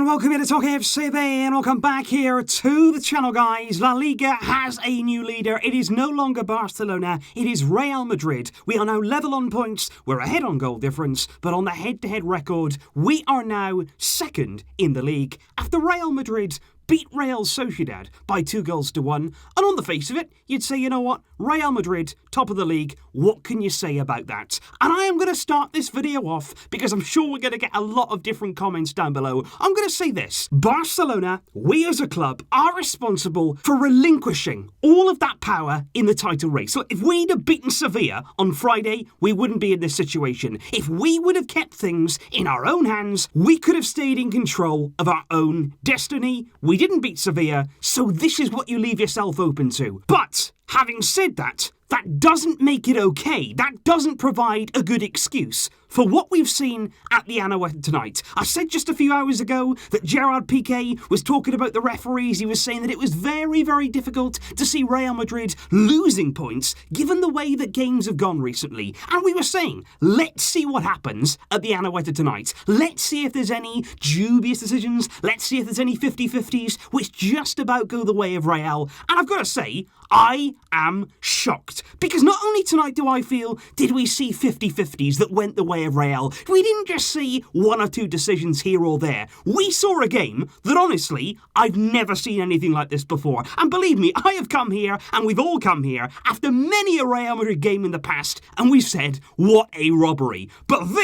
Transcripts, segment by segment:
welcome here to TalkFCB and welcome back here to the channel, guys. La Liga has a new leader. It is no longer Barcelona, it is Real Madrid. We are now level on points, we're ahead on goal difference, but on the head-to-head record, we are now second in the league after Real Madrid beat Real Sociedad by 2-1. And on the face of it, you'd say, you know what? Real Madrid, top of the league. What can you say about that? And I am going to start this video off because I'm sure we're going to get a lot of different comments down below. I'm going to say this. Barcelona, we as a club, are responsible for relinquishing all of that power in the title race. So if we'd have beaten Sevilla on Friday, we wouldn't be in this situation. If we would have kept things in our own hands, we could have stayed in control of our own destiny. We didn't beat Sevilla, so this is what you leave yourself open to. But having said that, that doesn't make it okay. That doesn't provide a good excuse for what we've seen at the Anoeta tonight. I said just a few hours ago that Gerard Piqué was talking about the referees. He was saying that it was very, very difficult to see Real Madrid losing points given the way that games have gone recently. And we were saying, let's see what happens at the Anoeta tonight. Let's see if there's any dubious decisions. Let's see if there's any 50-50s which just about go the way of Real. And I've got to say, I am shocked. Because not only tonight do I feel, did we see 50-50s that went the way of Real? We didn't just see one or two decisions here or there. We saw a game that honestly, I've never seen anything like this before. And believe me, I have come here, and we've all come here, after many a Real Madrid game in the past, and we've said, what a robbery. But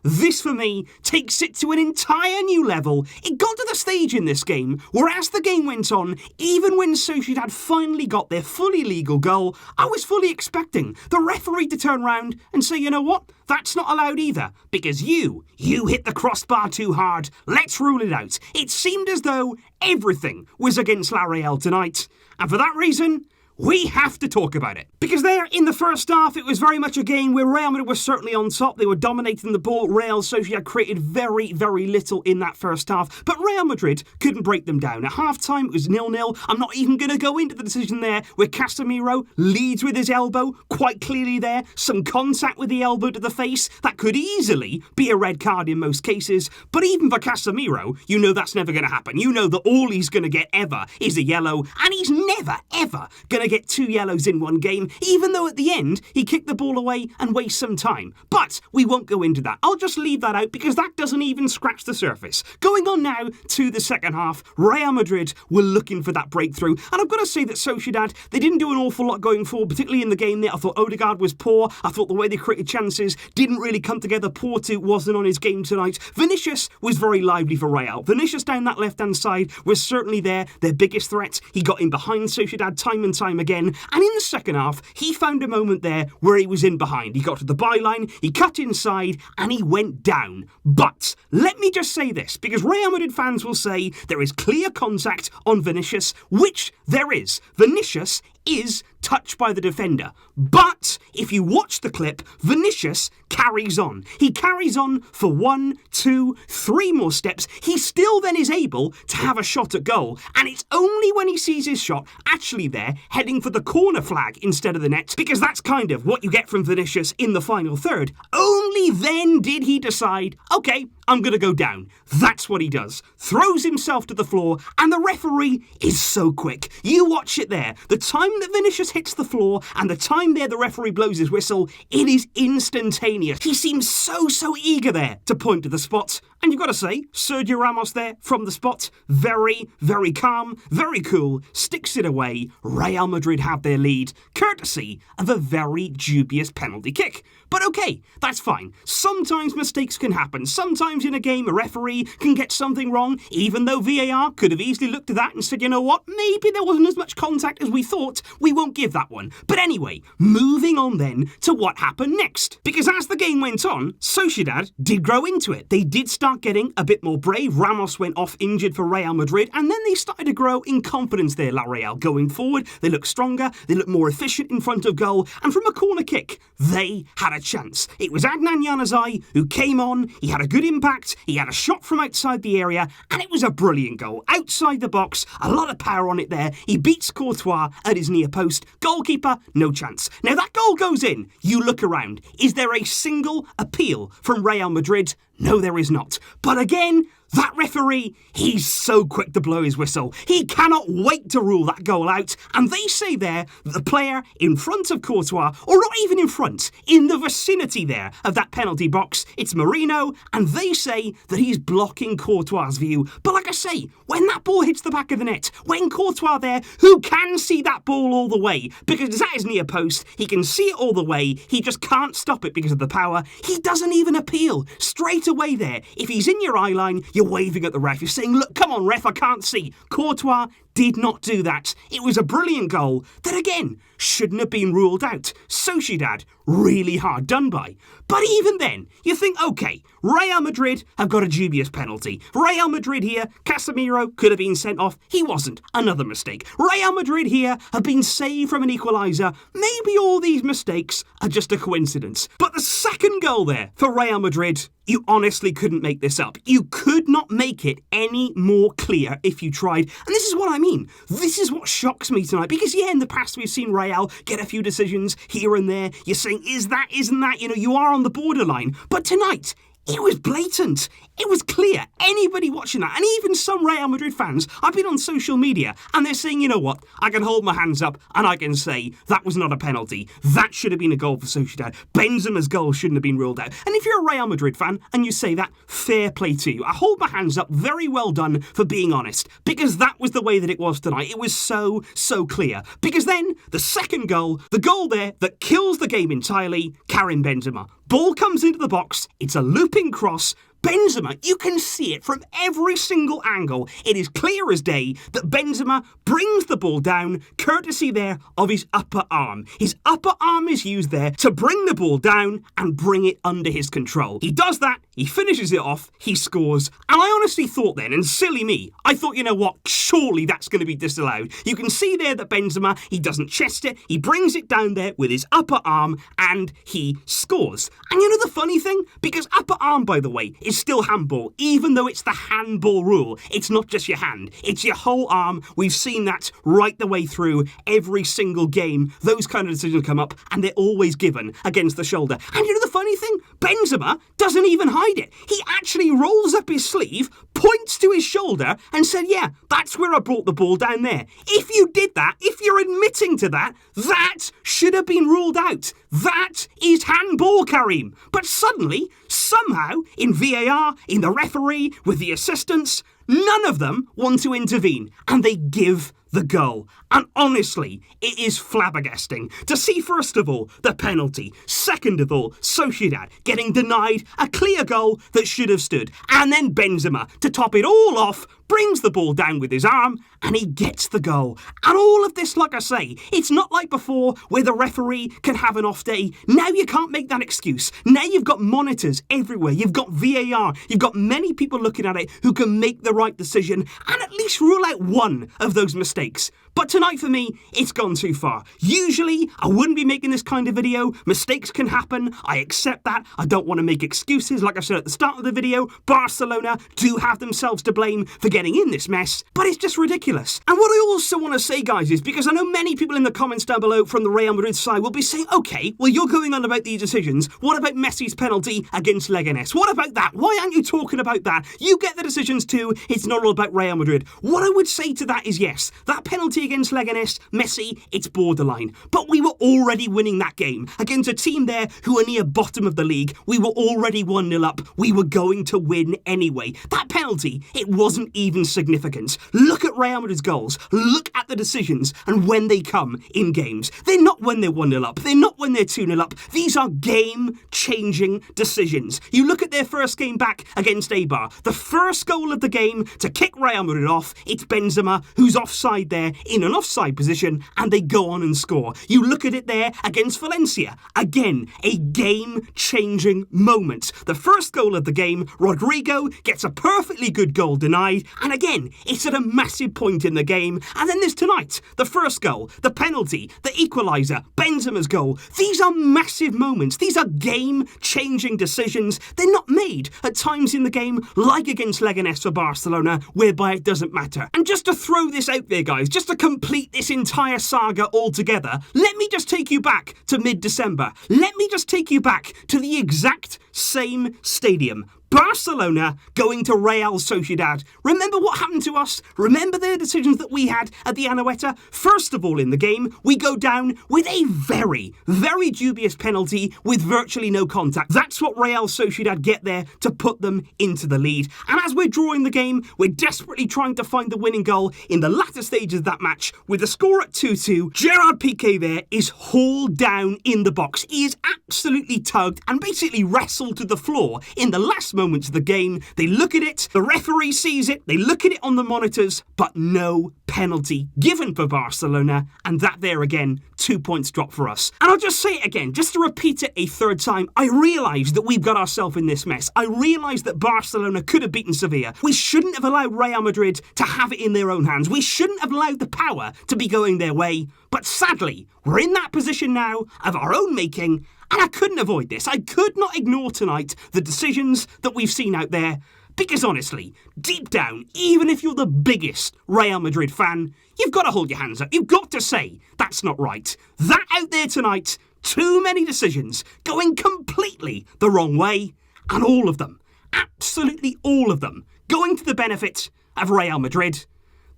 this for me takes it to an entire new level. It got to the stage in this game where as the game went on, even when Sociedad finally got their fully legal goal, I was fully expecting the referee to turn round and say, you know what, that's not allowed either, because you hit the crossbar too hard, let's rule it out. It seemed as though everything was against La Real tonight, and for that reason, we have to talk about it. Because there, in the first half, it was very much a game where Real Madrid was certainly on top. They were dominating the ball. Real Sociedad created very, very little in that first half. But Real Madrid couldn't break them down. At half-time, it was 0-0. I'm not even going to go into the decision there where Casemiro leads with his elbow. Quite clearly there. Some contact with the elbow to the face. That could easily be a red card in most cases. But even for Casemiro, you know that's never going to happen. You know that all he's going to get ever is a yellow. And he's never, ever going to get 2 yellows in one game, even though at the end he kicked the ball away and wasted some time. But we won't go into that. I'll just leave that out because that doesn't even scratch the surface. Going on now to the second half, Real Madrid were looking for that breakthrough. And I've got to say that Sociedad, they didn't do an awful lot going forward, particularly in the game there. I thought Odegaard was poor. I thought the way they created chances didn't really come together. Porto wasn't on his game tonight. Vinicus was very lively for Real. Vinicus down that left-hand side was certainly their biggest threat. He got in behind Sociedad time and time again. And in the second half, he found a moment there where he was in behind. He got to the byline, he cut inside, and he went down. But let me just say this, because Real Madrid fans will say there is clear contact on Vinicus, which there is. Vinicus is touched by the defender. But if you watch the clip, Vinicus carries on. He carries on for 1, 2, 3 more steps. He still then is able to have a shot at goal. And it's only when he sees his shot actually there, heading for the corner flag instead of the net, because that's kind of what you get from Vinicus in the final third. Only then did he decide, okay, I'm going to go down. That's what he does. Throws himself to the floor, and the referee is so quick. You watch it there. The time that Vinicus hits the floor and the time there the referee blows his whistle, it is instantaneous. He seems so eager there to point to the spot. And you've got to say, Sergio Ramos there from the spot, very, very calm, very cool, sticks it away. Real Madrid have their lead, courtesy of a very dubious penalty kick. But okay, that's fine. Sometimes mistakes can happen. Sometimes in a game a referee can get something wrong, even though VAR could have easily looked at that and said, you know what, maybe there wasn't as much contact as we thought, we won't give that one. But anyway, moving on then to what happened next. Because as the game went on, Sociedad did grow into it. They did start getting a bit more brave. Ramos went off injured for Real Madrid, and then they started to grow in confidence there, La Real. Going forward, they look stronger, they look more efficient in front of goal, and from a corner kick, they had a chance. It was Adnan Januzaj who came on, he had a good impact, he had a shot from outside the area, and it was a brilliant goal. Outside the box, a lot of power on it there. He beats Courtois at his near post. Goalkeeper, no chance. Now that goal goes in, you look around. Is there a single appeal from Real Madrid? No, there is not. But again, That referee, he's so quick to blow his whistle. He cannot wait to rule that goal out. And they say there that the player in front of Courtois, or not even in front, in the vicinity there of that penalty box, it's Marino, and they say that he's blocking Courtois' view. But like I say, when that ball hits the back of the net, when Courtois there, who can see that ball all the way, because it's at his near post, he can see it all the way, he just can't stop it because of the power, he doesn't even appeal. Straight away there, if he's in your eye line, you're waving at the ref. You're saying, look, come on, ref, I can't see. Courtois did not do that. It was a brilliant goal that, again, shouldn't have been ruled out. Sociedad, really hard done by. But even then, you think, OK, Real Madrid have got a dubious penalty. Real Madrid here, Casemiro could have been sent off. He wasn't. Another mistake. Real Madrid here have been saved from an equaliser. Maybe all these mistakes are just a coincidence. But the second goal there for Real Madrid, you honestly couldn't make this up. You could not make it any more clear if you tried. And this is what I mean. This is what shocks me tonight. Because, yeah, in the past we've seen Real get a few decisions here and there. You're saying, is that, isn't that? You know, you are on the borderline. But tonight, it was blatant. It was clear. Anybody watching that, and even some Real Madrid fans, I've been on social media, and they're saying, you know what, I can hold my hands up and I can say that was not a penalty. That should have been a goal for Sociedad. Benzema's goal shouldn't have been ruled out. And if you're a Real Madrid fan and you say that, fair play to you. I hold my hands up. Very well done for being honest, because that was the way that it was tonight. It was so clear. Because then, the second goal, the goal there that kills the game entirely, Karim Benzema. Ball comes into the box, it's a looping cross. Benzema, you can see it from every single angle. It is clear as day that Benzema brings the ball down, courtesy there of his upper arm. His upper arm is used there to bring the ball down and bring it under his control. He does that, he finishes it off, he scores. And I honestly thought then, and silly me, I thought, you know what, surely that's going to be disallowed. You can see there that Benzema, he doesn't chest it, he brings it down there with his upper arm and he scores. And you know the funny thing? Because upper arm, by the way, is still handball, even though it's the handball rule. It's not just your hand, it's your whole arm. We've seen that right the way through every single game. Those kind of decisions come up and they're always given against the shoulder. And you know the funny thing? Benzema doesn't even hide it. He actually rolls up his sleeve, points to his shoulder and said, yeah, that's where I brought the ball down there. If you did that, if you're admitting to that, that should have been ruled out. That is handball, Karim. But suddenly, somehow, in VAR, in the referee, with the assistants, none of them want to intervene, and they give the goal. And honestly, it is flabbergasting to see, first of all, the penalty. Second of all, Sociedad getting denied a clear goal that should have stood. And then Benzema, to top it all off, brings the ball down with his arm and he gets the goal. And all of this, like I say, it's not like before where the referee can have an off day. Now you can't make that excuse. Now you've got monitors everywhere. You've got VAR. You've got many people looking at it who can make the right decision and at least rule out one of those mistakes. But tonight for me, it's gone too far. Usually, I wouldn't be making this kind of video. Mistakes can happen. I accept that. I don't want to make excuses. Like I said at the start of the video, Barcelona do have themselves to blame for getting in this mess, but it's just ridiculous. And what I also want to say, guys, is because I know many people in the comments down below from the Real Madrid side will be saying, okay, well, you're going on about these decisions. What about Messi's penalty against Leganés? What about that? Why aren't you talking about that? You get the decisions too. It's not all about Real Madrid. What I would say to that is, yes, that penalty against Leganés, Messi, it's borderline. But we were already winning that game against a team there who are near bottom of the league. We were already 1-0 up. We were going to win anyway. That penalty, it wasn't even significant. Look at Real Madrid's goals. Look at the decisions and when they come in games. They're not when they're 1-0 up. They're not when they're 2-0 up. These are game-changing decisions. You look at their first game back against Eibar. The first goal of the game to kick Real Madrid off, it's Benzema who's offside there in an offside position and they go on and score. You look at it there against Valencia. Again, a game-changing moment. The first goal of the game, Rodrigo gets a perfectly good goal denied, and again, it's at a massive point in the game. And then there's tonight, the first goal, the penalty, the equaliser, Benzema's goal. These are massive moments. These are game-changing decisions. They're not made at times in the game, like against Leganés for Barcelona, whereby it doesn't matter. And just to throw this out there, guys, just to complete this entire saga altogether, let me just take you back to mid-December. Let me just take you back to the exact same stadium. Barcelona going to Real Sociedad. Remember what happened to us? Remember the decisions that we had at the Anoeta? First of all, in the game, we go down with a very, very dubious penalty with virtually no contact. That's what Real Sociedad get there to put them into the lead. And as we're drawing the game, we're desperately trying to find the winning goal in the latter stages of that match. With the score at 2-2, Gerard Piqué there is hauled down in the box. He is absolutely tugged and basically wrestled to the floor in the last moments of the game. They look at it, the referee sees it, they look at it on the monitors, but no penalty given for Barcelona, and that there again, 2 points drop for us. And I'll just say it again, just to repeat it a third time, I realise that we've got ourselves in this mess. I realise that Barcelona could have beaten Sevilla. We shouldn't have allowed Real Madrid to have it in their own hands. We shouldn't have allowed the power to be going their way. But sadly, we're in that position now of our own making, and I couldn't avoid this. I could not ignore tonight the decisions that we've seen out there, because honestly, deep down, even if you're the biggest Real Madrid fan, you've got to hold your hands up. You've got to say, that's not right. That out there tonight, too many decisions going completely the wrong way, and all of them, absolutely all of them, going to the benefit of Real Madrid.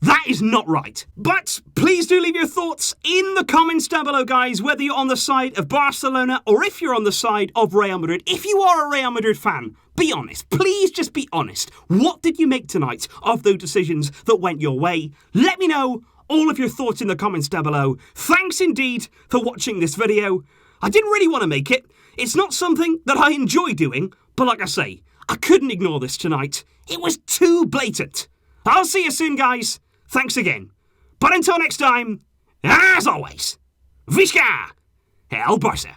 That is not right. But please do leave your thoughts in the comments down below, guys, whether you're on the side of Barcelona or if you're on the side of Real Madrid. If you are a Real Madrid fan, be honest. Please just be honest. What did you make tonight of those decisions that went your way? Let me know all of your thoughts in the comments down below. Thanks indeed for watching this video. I didn't really want to make it. It's not something that I enjoy doing, but like I say, I couldn't ignore this tonight. It was too blatant. I'll see you soon, guys. Thanks again. But until next time, as always, Visca el Barça.